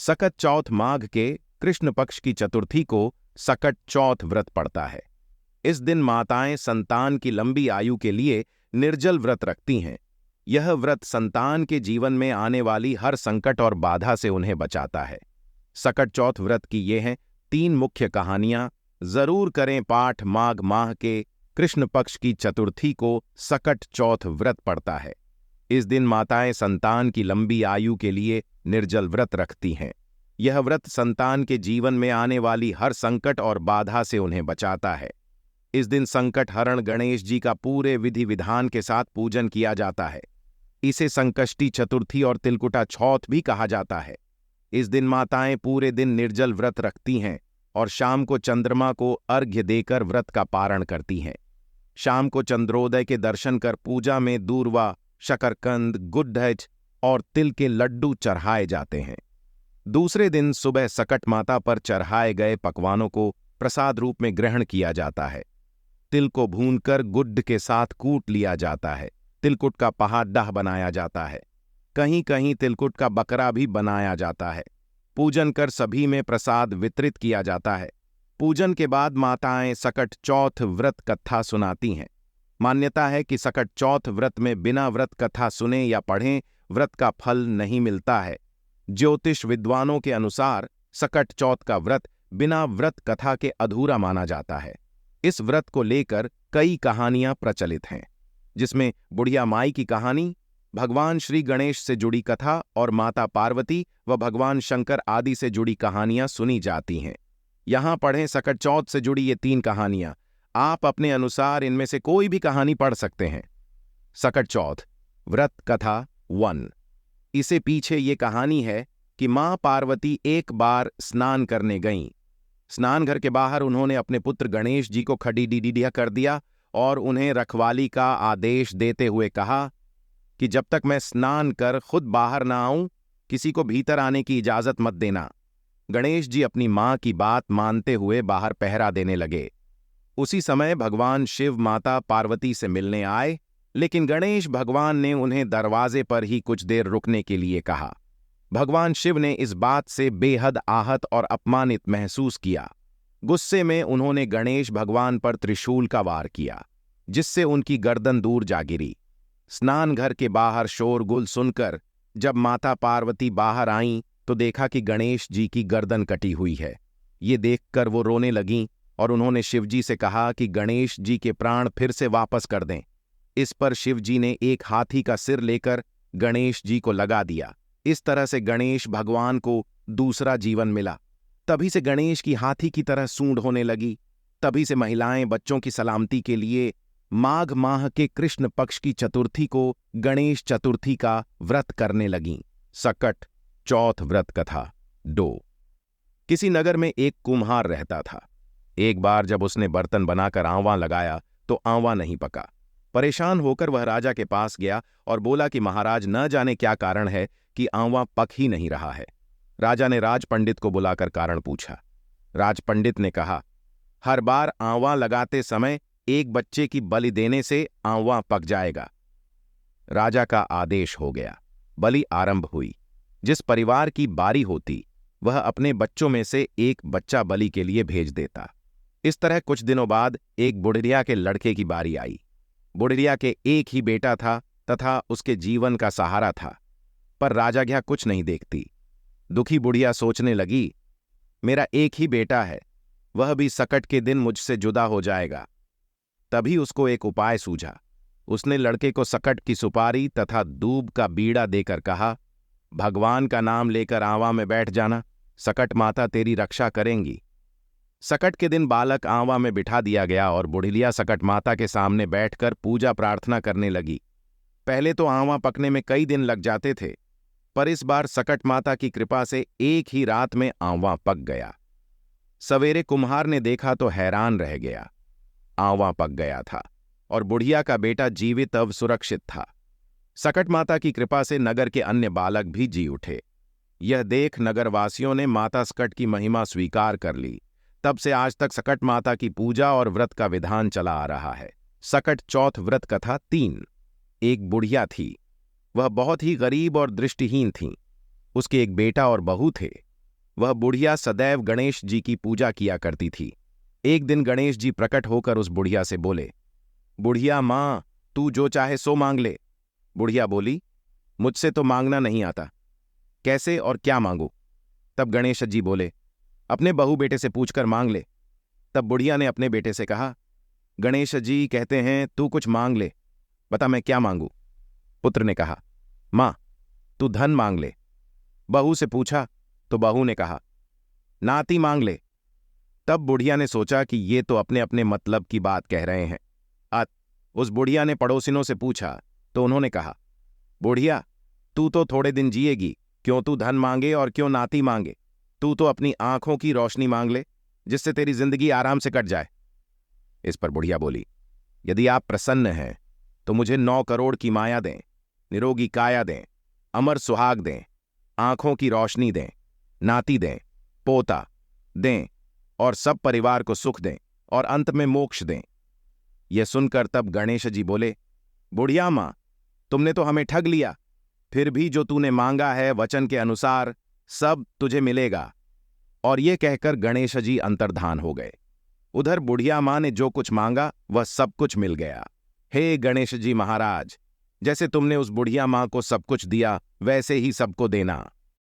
सकट चौथ माघ के कृष्ण पक्ष की चतुर्थी को सकट चौथ व्रत पड़ता है। इस दिन माताएं संतान की लंबी आयु के लिए निर्जल व्रत रखती हैं। यह व्रत संतान के जीवन में आने वाली हर संकट और बाधा से उन्हें बचाता है। सकट चौथ व्रत की ये हैं 3 मुख्य कहानियां। जरूर करें पाठ। माघ माह के कृष्ण पक्ष की चतुर्थी को सकट चौथ व्रत पड़ता है। इस दिन माताएं संतान की लंबी आयु के लिए निर्जल व्रत रखती हैं। यह व्रत संतान के जीवन में आने वाली हर संकट और बाधा से उन्हें बचाता है। इस दिन संकट हरण गणेश जी का पूरे विधि विधान के साथ पूजन किया जाता है। इसे संकष्टी चतुर्थी और तिलकुटा चौथ भी कहा जाता है। इस दिन माताएं पूरे दिन निर्जल व्रत रखती हैं और शाम को चंद्रमा को अर्घ्य देकर व्रत का पारण करती हैं। शाम को चंद्रोदय के दर्शन कर पूजा में दूर्वा, शकरकंद, गुड़हज और तिल के लड्डू चढ़ाए जाते हैं। दूसरे दिन सुबह सकट माता पर चढ़ाए गए पकवानों को प्रसाद रूप में ग्रहण किया जाता है। तिल को भूनकर गुड़ के साथ कूट लिया जाता है। तिलकुट का पहाड़ा बनाया जाता है। कहीं कहीं तिलकुट का बकरा भी बनाया जाता है। पूजन कर सभी में प्रसाद वितरित किया जाता है। पूजन के बाद माताएं सकट चौथ व्रत कथा सुनाती हैं। मान्यता है कि सकट चौथ व्रत में बिना व्रत कथा सुने या पढ़ें व्रत का फल नहीं मिलता है। ज्योतिष विद्वानों के अनुसार सकट चौथ का व्रत बिना व्रत कथा के अधूरा माना जाता है। इस व्रत को लेकर कई कहानियां प्रचलित हैं, जिसमें बुढ़िया माई की कहानी, भगवान श्री गणेश से जुड़ी कथा और माता पार्वती व भगवान शंकर आदि से जुड़ी कहानियां सुनी जाती हैं। यहां पढ़ें सकट चौथ से जुड़ी ये 3 कहानियां। आप अपने अनुसार इनमें से कोई भी कहानी पढ़ सकते हैं। सकट चौथ व्रत कथा 1। इसे पीछे ये कहानी है कि मां पार्वती एक बार स्नान करने गईं। स्नान घर के बाहर उन्होंने अपने पुत्र गणेश जी को खड़ी कर दिया और उन्हें रखवाली का आदेश देते हुए कहा कि जब तक मैं स्नान कर खुद बाहर ना आऊं, किसी को भीतर आने की इजाजत मत देना। गणेश जी अपनी मां की बात मानते हुए बाहर पहरा देने लगे। उसी समय भगवान शिव माता पार्वती से मिलने आए, लेकिन गणेश भगवान ने उन्हें दरवाजे पर ही कुछ देर रुकने के लिए कहा। भगवान शिव ने इस बात से बेहद आहत और अपमानित महसूस किया। गुस्से में उन्होंने गणेश भगवान पर त्रिशूल का वार किया, जिससे उनकी गर्दन दूर जा गिरी। स्नान घर के बाहर शोरगुल सुनकर जब माता पार्वती बाहर आईं तो देखा कि गणेश जी की गर्दन कटी हुई है। ये देखकर वो रोने लगीं और उन्होंने शिवजी से कहा कि गणेश जी के प्राण फिर से वापस कर दें। इस पर शिवजी ने एक हाथी का सिर लेकर गणेश जी को लगा दिया। इस तरह से गणेश भगवान को दूसरा जीवन मिला। तभी से गणेश की हाथी की तरह सूंड होने लगी। तभी से महिलाएं बच्चों की सलामती के लिए माघ माह के कृष्ण पक्ष की चतुर्थी को गणेश चतुर्थी का व्रत करने लगीं। सकट चौथ व्रत कथा 2। किसी नगर में एक कुम्हार रहता था। एक बार जब उसने बर्तन बनाकर आंवा लगाया तो आंवा नहीं पका। परेशान होकर वह राजा के पास गया और बोला कि महाराज, न जाने क्या कारण है कि आंवा पक ही नहीं रहा है। राजा ने राज पंडित को बुलाकर कारण पूछा। राज पंडित ने कहा, हर बार आंवा लगाते समय एक बच्चे की बलि देने से आंवा पक जाएगा। राजा का आदेश हो गया। बलि आरंभ हुई। जिस परिवार की बारी होती वह अपने बच्चों में से एक बच्चा बलि के लिए भेज देता। इस तरह कुछ दिनों बाद एक बुढ़िया के लड़के की बारी आई। बुढ़िया के एक ही बेटा था तथा उसके जीवन का सहारा था, पर राजाज्ञा कुछ नहीं देखती। दुखी बुढ़िया सोचने लगी, मेरा एक ही बेटा है, वह भी सकट के दिन मुझसे जुदा हो जाएगा। तभी उसको एक उपाय सूझा। उसने लड़के को सकट की सुपारी तथा दूब का बीड़ा देकर कहा, भगवान का नाम लेकर आंवा में बैठ जाना, सकट माता तेरी रक्षा करेंगी। सकट के दिन बालक आंवा में बिठा दिया गया और बुढ़िया सकट माता के सामने बैठकर पूजा प्रार्थना करने लगी। पहले तो आंवा पकने में कई दिन लग जाते थे, पर इस बार सकट माता की कृपा से एक ही रात में आंवा पक गया। सवेरे कुम्हार ने देखा तो हैरान रह गया। आंवा पक गया था और बुढ़िया का बेटा जीवित अव सुरक्षित था। सकट माता की कृपा से नगर के अन्य बालक भी जी उठे। यह देख नगरवासियों ने माता सकट की महिमा स्वीकार कर ली। तब से आज तक सकट माता की पूजा और व्रत का विधान चला आ रहा है। सकट चौथ व्रत कथा 3। एक बुढ़िया थी। वह बहुत ही गरीब और दृष्टिहीन थी। उसके एक बेटा और बहू थे। वह बुढ़िया सदैव गणेश जी की पूजा किया करती थी। एक दिन गणेश जी प्रकट होकर उस बुढ़िया से बोले, बुढ़िया माँ, तू जो चाहे सो मांग ले। बुढ़िया बोली, मुझसे तो मांगना नहीं आता, कैसे और क्या मांगू? तब गणेश जी बोले, अपने बहू बेटे से पूछकर मांग ले। तब बुढ़िया ने अपने बेटे से कहा, गणेश जी कहते हैं तू कुछ मांग ले, बता मैं क्या मांगू? पुत्र ने कहा, मां, तू धन मांग ले। बहू से पूछा तो बहू ने कहा, नाती मांग ले। तब बुढ़िया ने सोचा कि ये तो अपने अपने मतलब की बात कह रहे हैं। उस बुढ़िया ने पड़ोसिनों से पूछा तो उन्होंने कहा, बुढ़िया, तू तो थोड़े दिन जिएगी, क्यों तू धन मांगे और क्यों नाती मांगे? तू तो अपनी आंखों की रोशनी मांग ले, जिससे तेरी जिंदगी आराम से कट जाए। इस पर बुढ़िया बोली, यदि आप प्रसन्न हैं तो मुझे 9 करोड़ की माया दें, निरोगी काया दें, अमर सुहाग दें, आंखों की रोशनी दें, नाती दें, पोता दें और सब परिवार को सुख दें और अंत में मोक्ष दें। यह सुनकर तब गणेश जी बोले, बुढ़िया मां, तुमने तो हमें ठग लिया, फिर भी जो तूने मांगा है वचन के अनुसार सब तुझे मिलेगा। और ये कहकर गणेश जी अंतर्धान हो गए। उधर बुढ़िया मां ने जो कुछ मांगा वह सब कुछ मिल गया। हे गणेश जी महाराज, जैसे तुमने उस बुढ़िया मां को सब कुछ दिया वैसे ही सबको देना।